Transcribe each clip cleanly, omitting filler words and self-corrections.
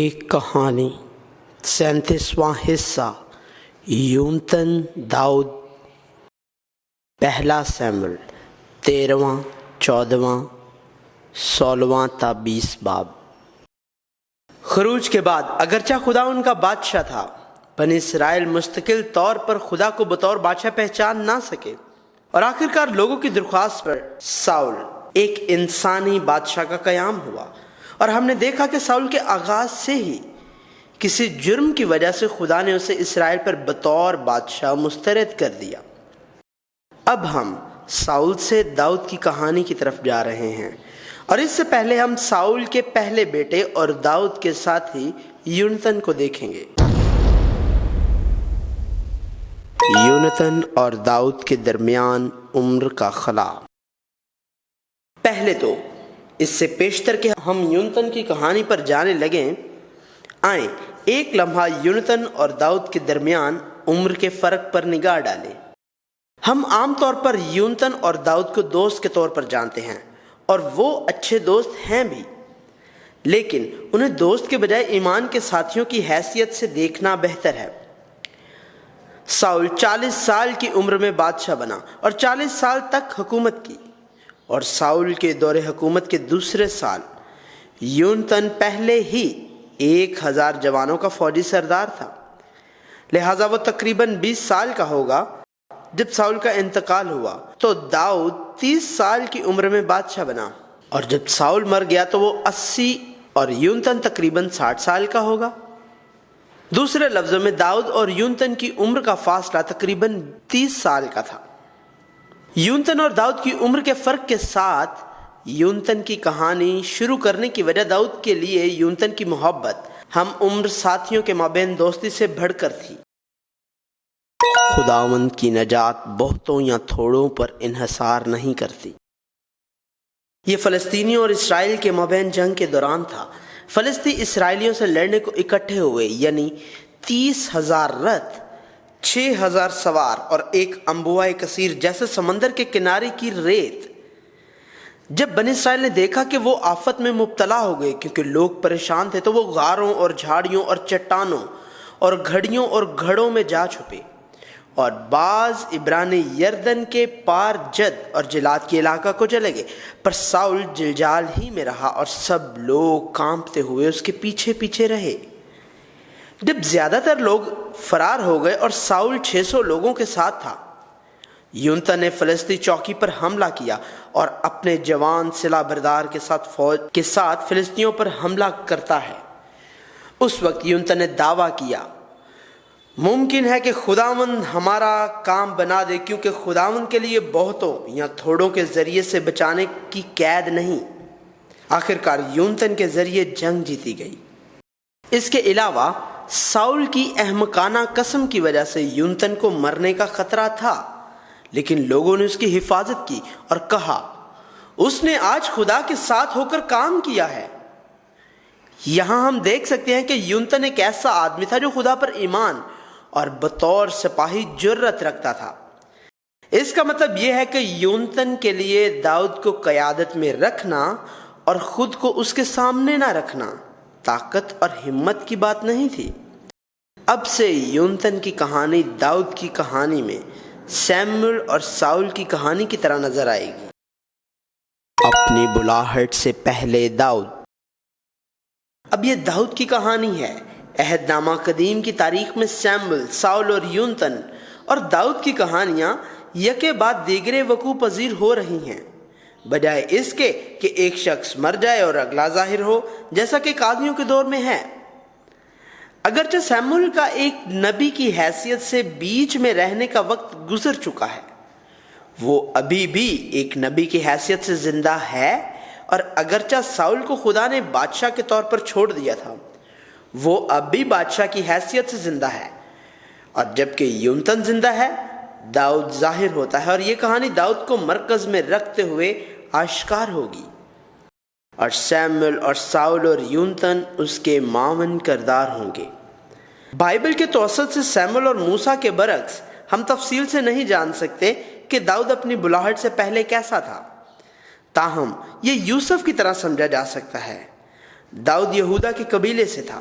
ایک کہانی 37واں حصہ یونتن داؤد پہلا سیموئیل 13واں 14واں 16واں تا 20 باب۔ خروج کے بعد اگرچہ خدا ان کا بادشاہ تھا، بنی اسرائیل مستقل طور پر خدا کو بطور بادشاہ پہچان نہ سکے، اور آخرکار لوگوں کی درخواست پر ساؤل ایک انسانی بادشاہ کا قیام ہوا، اور ہم نے دیکھا کہ ساؤل کے آغاز سے ہی کسی جرم کی وجہ سے خدا نے اسے اسرائیل پر بطور بادشاہ مسترد کر دیا۔ اب ہم ساؤل سے داؤد کی کہانی کی طرف جا رہے ہیں، اور اس سے پہلے ہم ساؤل کے پہلے بیٹے اور داؤد کے ساتھی یونتن کو دیکھیں گے۔ یونتن اور داؤد کے درمیان عمر کا خلا۔ پہلے تو اس سے پیشتر کہ ہم یونتن کی کہانی پر جانے لگیں، آئیں ایک لمحہ یونتن اور داؤد کے درمیان عمر کے فرق پر نگاہ ڈالیں۔ ہم عام طور پر یونتن اور داؤد کو دوست کے طور پر جانتے ہیں، اور وہ اچھے دوست ہیں بھی، لیکن انہیں دوست کے بجائے ایمان کے ساتھیوں کی حیثیت سے دیکھنا بہتر ہے۔ ساؤل 40 سال کی عمر میں بادشاہ بنا اور 40 سال تک حکومت کی، اور ساؤل کے دور حکومت کے دوسرے سال یونتن پہلے ہی 1000 جوانوں کا فوجی سردار تھا، لہٰذا وہ تقریباً 20 سال کا ہوگا جب ساؤل کا انتقال ہوا۔ تو داؤد 30 سال کی عمر میں بادشاہ بنا، اور جب ساؤل مر گیا تو وہ 80 اور یونتن تقریباً 60 سال کا ہوگا۔ دوسرے لفظوں میں داؤد اور یونتن کی عمر کا فاصلہ تقریباً 30 سال کا تھا۔ یونتن اور داؤد کی عمر کے فرق کے ساتھ یونتن کی کہانی شروع کرنے کی وجہ داؤد کے لیے یونتن کی محبت ہم عمر ساتھیوں کے مابین دوستی سے بڑھ کر تھی۔ خداوند کی نجات بہتوں یا تھوڑوں پر انحصار نہیں کرتی۔ یہ فلسطینیوں اور اسرائیل کے مابین جنگ کے دوران تھا۔ فلسطی اسرائیلیوں سے لڑنے کو اکٹھے ہوئے، یعنی 30,000 رتھ، 6,000 سوار اور ایک انبوۂ کثیر جیسے سمندر کے کنارے کی ریت۔ جب بنی اسرائیل نے دیکھا کہ وہ آفت میں مبتلا ہو گئے کیونکہ لوگ پریشان تھے، تو وہ غاروں اور جھاڑیوں اور چٹانوں اور گھڑیوں اور گھڑوں میں جا چھپے، اور بعض عبرانی یردن کے پار جد اور جلاد کے علاقہ کو چلے گئے، پر ساؤل جلجال ہی میں رہا اور سب لوگ کانپتے ہوئے اس کے پیچھے پیچھے رہے۔ جب زیادہ تر لوگ فرار ہو گئے اور ساؤل 600 لوگوں کے ساتھ تھا، یونتن نے فلسطی چوکی پر حملہ کیا اور اپنے جوان سلاح بردار کے ساتھ فوج کے ساتھ فلسطینیوں پر حملہ کرتا ہے۔ اس وقت یونتن نے دعویٰ کیا، ممکن ہے کہ خداوند ہمارا کام بنا دے، کیونکہ خداوند کے لیے بہتوں یا تھوڑوں کے ذریعے سے بچانے کی قید نہیں۔ آخرکار یونتن کے ذریعے جنگ جیتی گئی۔ اس کے علاوہ ساؤل کی احمقانہ قسم کی وجہ سے یونتن کو مرنے کا خطرہ تھا، لیکن لوگوں نے اس کی حفاظت کی اور کہا، اس نے آج خدا کے ساتھ ہو کر کام کیا ہے۔ یہاں ہم دیکھ سکتے ہیں کہ یونتن ایک ایسا آدمی تھا جو خدا پر ایمان اور بطور سپاہی جرأت رکھتا تھا۔ اس کا مطلب یہ ہے کہ یونتن کے لیے داؤد کو قیادت میں رکھنا اور خود کو اس کے سامنے نہ رکھنا طاقت اور ہمت کی بات نہیں تھی۔ اب سے یونتن کی کہانی داؤد کی کہانی میں سیموئیل اور ساؤل کی کہانی کی طرح نظر آئے گی۔ اپنی بلاہٹ سے پہلے داؤد۔ اب یہ داؤد کی کہانی ہے۔ عہد نامہ قدیم کی تاریخ میں سیموئیل، ساؤل اور یونتن اور داؤد کی کہانیاں یکے بعد دیگرے وقوع پذیر ہو رہی ہیں، بجائے اس کے کہ ایک شخص مر جائے اور اگلا ظاہر ہو، جیسا کہ قاضیوں کے دور میں ہے۔ اگرچہ سیموئیل کا ایک نبی کی حیثیت سے بیچ میں رہنے کا وقت گزر چکا ہے، وہ ابھی بھی ایک نبی کی حیثیت سے زندہ ہے، اور اگرچہ ساؤل کو خدا نے بادشاہ کے طور پر چھوڑ دیا تھا، وہ اب بھی بادشاہ کی حیثیت سے زندہ ہے، اور جبکہ یونتن زندہ ہے، داؤد ظاہر ہوتا ہے، اور یہ کہانی داؤد کو مرکز میں رکھتے ہوئے آشکار ہوگی، اور سیموئیل اور ساؤل اور یونتن اس کے معاون کردار ہوں گے۔ بائبل کے توسط سے سیموئیل اور موسیٰ کے برعکس ہم تفصیل سے نہیں جان سکتے کہ داؤد اپنی بلاہٹ سے پہلے کیسا تھا، تاہم یہ یوسف کی طرح سمجھا جا سکتا ہے۔ داؤد یہودا کے قبیلے سے تھا،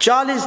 40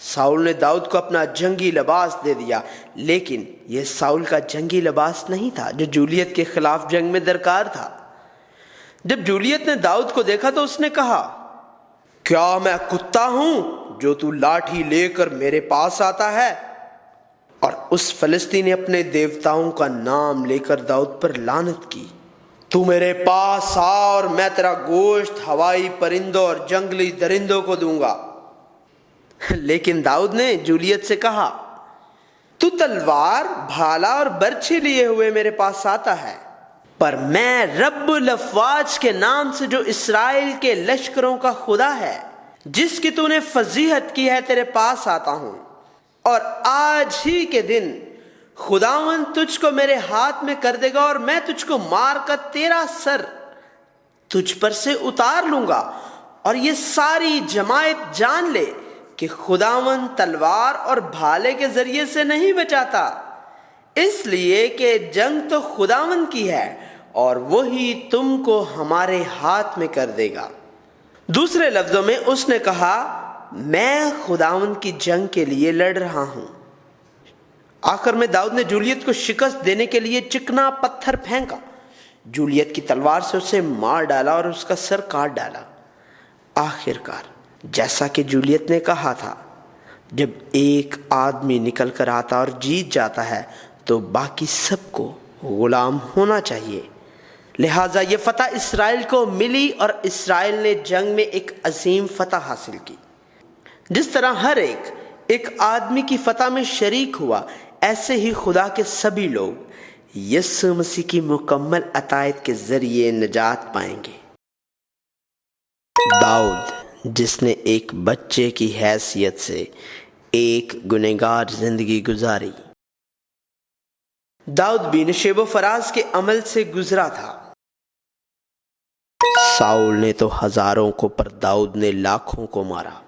ساؤل نے داؤد کو اپنا جنگی لباس دے دیا، لیکن یہ ساؤل کا جنگی لباس نہیں تھا جو جولیت کے خلاف جنگ میں درکار تھا۔ جب جولیت نے داؤد کو دیکھا تو اس نے کہا، کیا میں کتا ہوں جو تو لاٹھی لے کر میرے پاس آتا ہے؟ اور اس فلسطینی نے اپنے دیوتاؤں کا نام لے کر داؤد پر لعنت کی، تو میرے پاس آ اور میں تیرا گوشت ہوائی پرندوں اور جنگلی درندوں کو دوں گا۔ لیکن داؤد نے جولیت سے کہا، تو تلوار، بھالا اور برچھی لیے ہوئے میرے پاس آتا ہے، پر میں رب الافواج کے نام سے جو اسرائیل کے لشکروں کا خدا ہے، جس کی تو نے فضیحت کی ہے، تیرے پاس آتا ہوں، اور آج ہی کے دن خداوند تجھ کو میرے ہاتھ میں کر دے گا، اور میں تجھ کو مار کر تیرا سر تجھ پر سے اتار لوں گا، اور یہ ساری جماعت جان لے کہ خداوند تلوار اور بھالے کے ذریعے سے نہیں بچاتا، اس لیے کہ جنگ تو خداوند کی ہے اور وہی تم کو ہمارے ہاتھ میں کر دے گا۔ دوسرے لفظوں میں اس نے کہا، میں خداوند کی جنگ کے لیے لڑ رہا ہوں۔ آخر میں داؤد نے جولیت کو شکست دینے کے لیے چکنا پتھر پھینکا، جولیت کی تلوار سے اسے مار ڈالا اور اس کا سر کاٹ ڈالا۔ آخر کار جیسا کہ جولیت نے کہا تھا، جب ایک آدمی نکل کر آتا اور جیت جاتا ہے تو باقی سب کو غلام ہونا چاہیے۔ لہٰذا یہ فتح اسرائیل کو ملی اور اسرائیل نے جنگ میں ایک عظیم فتح حاصل کی۔ جس طرح ہر ایک آدمی کی فتح میں شریک ہوا، ایسے ہی خدا کے سبھی لوگ یسوع مسیح کی مکمل عطایت کے ذریعے نجات پائیں گے۔ داؤد جس نے ایک بچے کی حیثیت سے ایک گنہگار زندگی گزاری۔ داؤد بھی نشیب و فراز کے عمل سے گزرا تھا۔ ساؤل نے تو ہزاروں کو پر داؤد نے لاکھوں کو مارا۔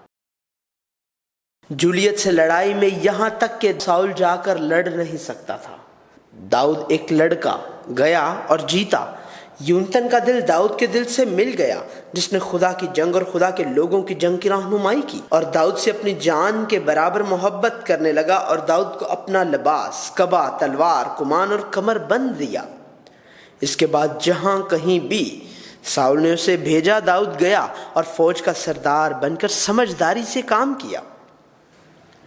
جولیت سے لڑائی میں یہاں تک کہ ساؤل جا کر لڑ نہیں سکتا تھا۔ داؤد ایک لڑکا گیا اور جیتا۔ یونتن کا دل داؤد کے دل سے مل گیا، جس نے خدا کی جنگ اور خدا کے لوگوں کی جنگ کی رہنمائی کی، اور داؤد سے اپنی جان کے برابر محبت کرنے لگا، اور داؤد کو اپنا لباس، قبا، تلوار، کمان اور کمر بند دیا۔ اس کے بعد جہاں کہیں بھی ساؤل نے اسے بھیجا، داؤد گیا اور فوج کا سردار بن کر سمجھداری سے کام کیا۔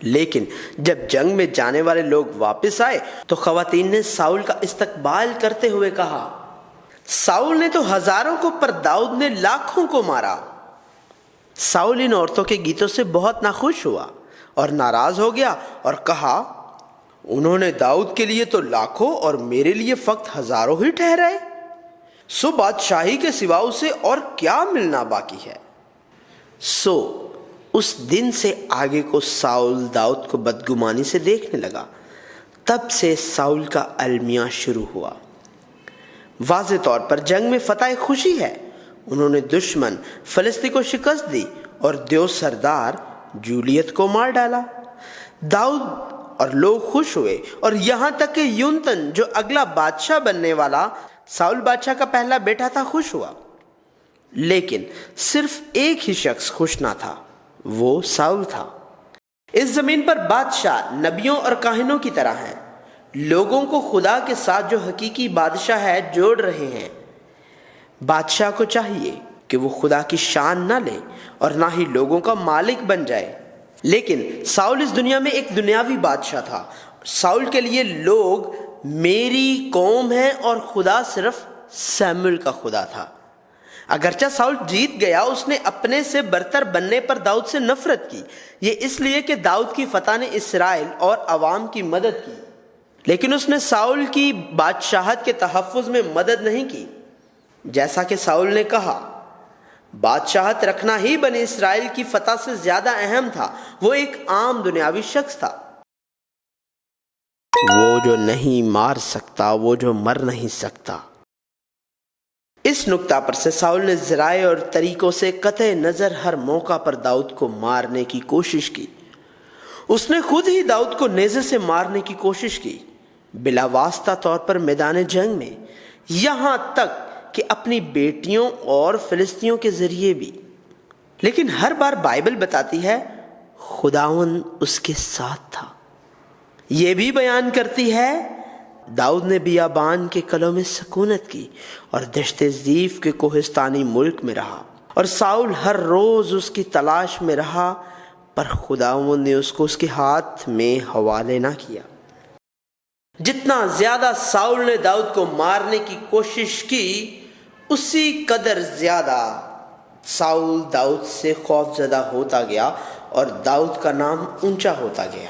لیکن جب جنگ میں جانے والے لوگ واپس آئے تو خواتین نے ساؤل کا استقبال کرتے ہوئے کہا، ساؤل نے تو ہزاروں کو پر داؤد نے لاکھوں کو مارا۔ ساؤل ان عورتوں کے گیتوں سے بہت ناخوش ہوا اور ناراض ہو گیا اور کہا، انہوں نے داؤد کے لیے تو لاکھوں اور میرے لیے فقط ہزاروں ہی ٹھہرائے، سو بادشاہی کے سوا اسے اور کیا ملنا باقی ہے۔ سو اس دن سے آگے کو ساؤل داؤد کو بدگمانی سے دیکھنے لگا۔ تب سے ساؤل کا المیہ شروع ہوا۔ واضح طور پر جنگ میں فتح خوشی ہے۔ انہوں نے دشمن فلسطی کو شکست دی اور دیو سردار جولیت کو مار ڈالا۔ داؤد اور لوگ خوش ہوئے، اور یہاں تک کہ یونتن جو اگلا بادشاہ بننے والا ساؤل بادشاہ کا پہلا بیٹا تھا خوش ہوا۔ لیکن صرف ایک ہی شخص خوش نہ تھا، وہ ساؤل تھا۔ اس زمین پر بادشاہ نبیوں اور کاہنوں کی طرح ہیں، لوگوں کو خدا کے ساتھ جو حقیقی بادشاہ ہے جوڑ رہے ہیں۔ بادشاہ کو چاہیے کہ وہ خدا کی شان نہ لے اور نہ ہی لوگوں کا مالک بن جائے۔ لیکن ساؤل اس دنیا میں ایک دنیاوی بادشاہ تھا۔ ساؤل کے لیے لوگ میری قوم ہے اور خدا صرف سیموئیل کا خدا تھا۔ اگرچہ ساؤل جیت گیا، اس نے اپنے سے برتر بننے پر داؤد سے نفرت کی، یہ اس لیے کہ داؤد کی فتح نے اسرائیل اور عوام کی مدد کی، لیکن اس نے ساؤل کی بادشاہت کے تحفظ میں مدد نہیں کی۔ جیسا کہ ساؤل نے کہا، بادشاہت رکھنا ہی بنی اسرائیل کی فتح سے زیادہ اہم تھا۔ وہ ایک عام دنیاوی شخص تھا، وہ جو نہیں مار سکتا، وہ جو مر نہیں سکتا۔ اس نقطہ پر سے ساؤل نے ذرائع اور طریقوں سے قطع نظر ہر موقع پر داؤد کو مارنے کی کوشش کی۔ اس نے خود ہی داؤد کو نیزے سے مارنے کی کوشش کی، بلا واسطہ طور پر میدان جنگ میں، یہاں تک کہ اپنی بیٹیوں اور فلسطینیوں کے ذریعے بھی۔ لیکن ہر بار بائبل بتاتی ہے خداوند اس کے ساتھ تھا۔ یہ بھی بیان کرتی ہے داؤد نے بیابان کے قلعوں میں سکونت کی اور دشت زیف کے کوہستانی ملک میں رہا، اور ساؤل ہر روز اس کی تلاش میں رہا، پر خداوند نے اس کو اس کے ہاتھ میں حوالے نہ کیا۔ جتنا زیادہ ساؤل نے داؤد کو مارنے کی کوشش کی، اسی قدر زیادہ ساؤل داؤد سے خوف زدہ ہوتا گیا اور داؤد کا نام اونچا ہوتا گیا۔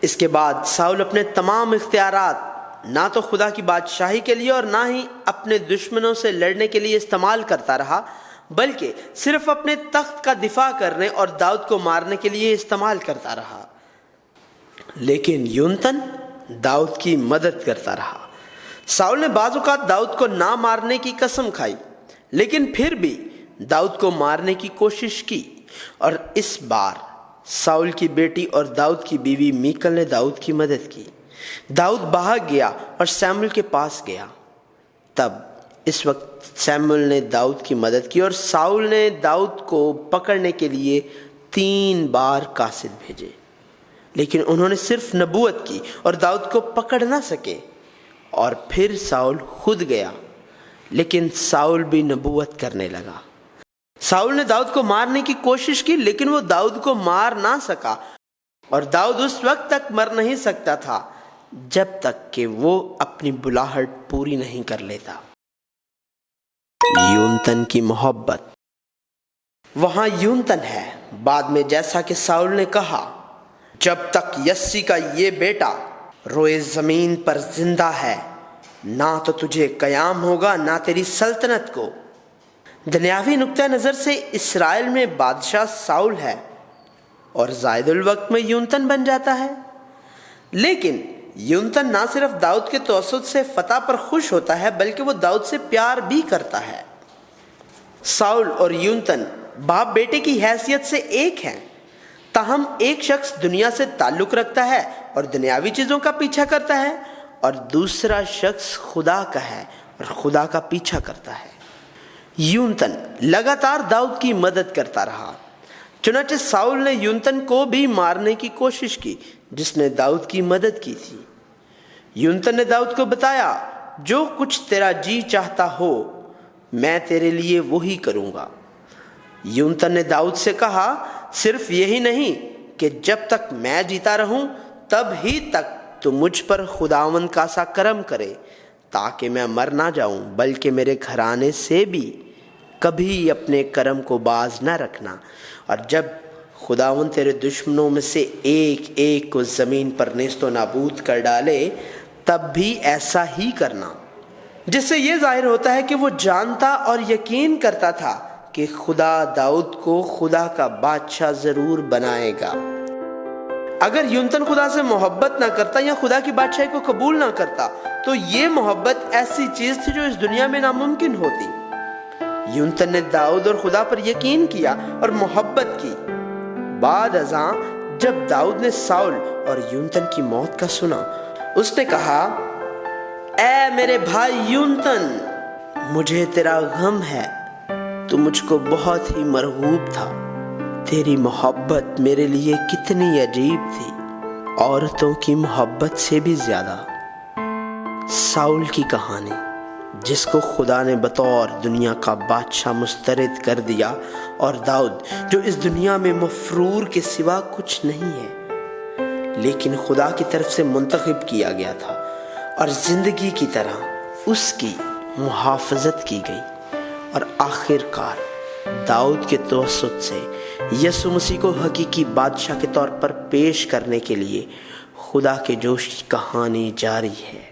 اس کے بعد ساؤل اپنے تمام اختیارات نہ تو خدا کی بادشاہی کے لیے اور نہ ہی اپنے دشمنوں سے لڑنے کے لیے استعمال کرتا رہا، بلکہ صرف اپنے تخت کا دفاع کرنے اور داؤد کو مارنے کے لیے استعمال کرتا رہا۔ لیکن یونتن داؤد کی مدد کرتا رہا۔ ساؤل نے بعض اوقات داؤد کو نہ مارنے کی قسم کھائی، لیکن پھر بھی داؤد کو مارنے کی کوشش کی، اور اس بار ساؤل کی بیٹی اور داؤد کی بیوی میکل نے داؤد کی مدد کی۔ داؤد بھاگ گیا اور سیموئیل کے پاس گیا۔ تب اس وقت سیموئیل نے داؤد کی مدد کی، اور ساؤل نے داؤد کو پکڑنے کے لیے 3 بار قاصد بھیجے، لیکن انہوں نے صرف نبوت کی اور داؤد کو پکڑ نہ سکے۔ اور پھر ساؤل خود گیا، لیکن ساؤل بھی نبوت کرنے لگا۔ ساؤل نے داؤد کو مارنے کی کوشش کی، لیکن وہ داؤد کو مار نہ سکا، اور داؤد اس وقت تک مر نہیں سکتا تھا جب تک کہ وہ اپنی بلاہٹ پوری نہیں کر لیتا۔ یونتن کی محبت۔ وہاں یونتن ہے۔ بعد میں جیسا کہ ساؤل نے کہا، جب تک یسی کا یہ بیٹا روئے زمین پر زندہ ہے، نہ تو تجھے قیام ہوگا نہ تیری سلطنت کو۔ دنیاوی نقطہ نظر سے اسرائیل میں بادشاہ ساؤل ہے اور زائد الوقت میں یونتن بن جاتا ہے، لیکن یونتن نہ صرف داؤد کے توسط سے فتح پر خوش ہوتا ہے، بلکہ وہ داؤد سے پیار بھی کرتا ہے۔ ساؤل اور یونتن باپ بیٹے کی حیثیت سے ایک ہیں، تاہم ایک شخص دنیا سے تعلق رکھتا ہے اور دنیاوی چیزوں کا پیچھا کرتا ہے، اور دوسرا شخص خدا کا ہے اور خدا کا پیچھا کرتا ہے۔ یونتن لگاتار داؤد کی مدد کرتا رہا، چنانچہ ساؤل نے یونتن کو بھی مارنے کی کوشش کی جس نے داؤد کی مدد کی تھی۔ یونتن نے داؤد کو بتایا، جو کچھ تیرا جی چاہتا ہو میں تیرے لیے وہی کروں گا۔ یونتن نے داؤد سے کہا، صرف یہی نہیں کہ جب تک میں جیتا رہوں تب ہی تک تو مجھ پر خداوند کا سا کرم کرے، تاکہ میں مر نہ جاؤں، بلکہ میرے گھرانے سے بھی کبھی اپنے کرم کو باز نہ رکھنا، اور جب خداوند تیرے دشمنوں میں سے ایک ایک کو زمین پر نیست و نابود کر ڈالے تب بھی ایسا ہی کرنا۔ جس سے یہ ظاہر ہوتا ہے کہ وہ جانتا اور یقین کرتا تھا کہ خدا داؤد کو خدا کا بادشاہ ضرور بنائے گا۔ اگر یونتن خدا سے محبت نہ کرتا یا خدا کی بادشاہی کو قبول نہ کرتا تو یہ محبت ایسی چیز تھی جو اس دنیا میں ناممکن ہوتی۔ یونتن نے داؤد اور خدا پر یقین کیا اور محبت کی۔ بعد ازاں جب داؤد نے ساؤل اور یونتن کی موت کا سنا، اس نے کہا، اے میرے بھائی یونتن، مجھے تیرا غم ہے، تو مجھ کو بہت ہی مرغوب تھا۔ تیری محبت میرے لیے کتنی عجیب تھی، عورتوں کی محبت سے بھی زیادہ۔ ساؤل کی کہانی، جس کو خدا نے بطور دنیا کا بادشاہ مسترد کر دیا، اور داؤد جو اس دنیا میں مفرور کے سوا کچھ نہیں ہے، لیکن خدا کی طرف سے منتخب کیا گیا تھا اور زندگی کی طرح اس کی محافظت کی گئی، اور آخر کار داؤد کے توسط سے یسوع مسیح کو حقیقی بادشاہ کے طور پر پیش کرنے کے لیے خدا کے جوش کی کہانی جاری ہے۔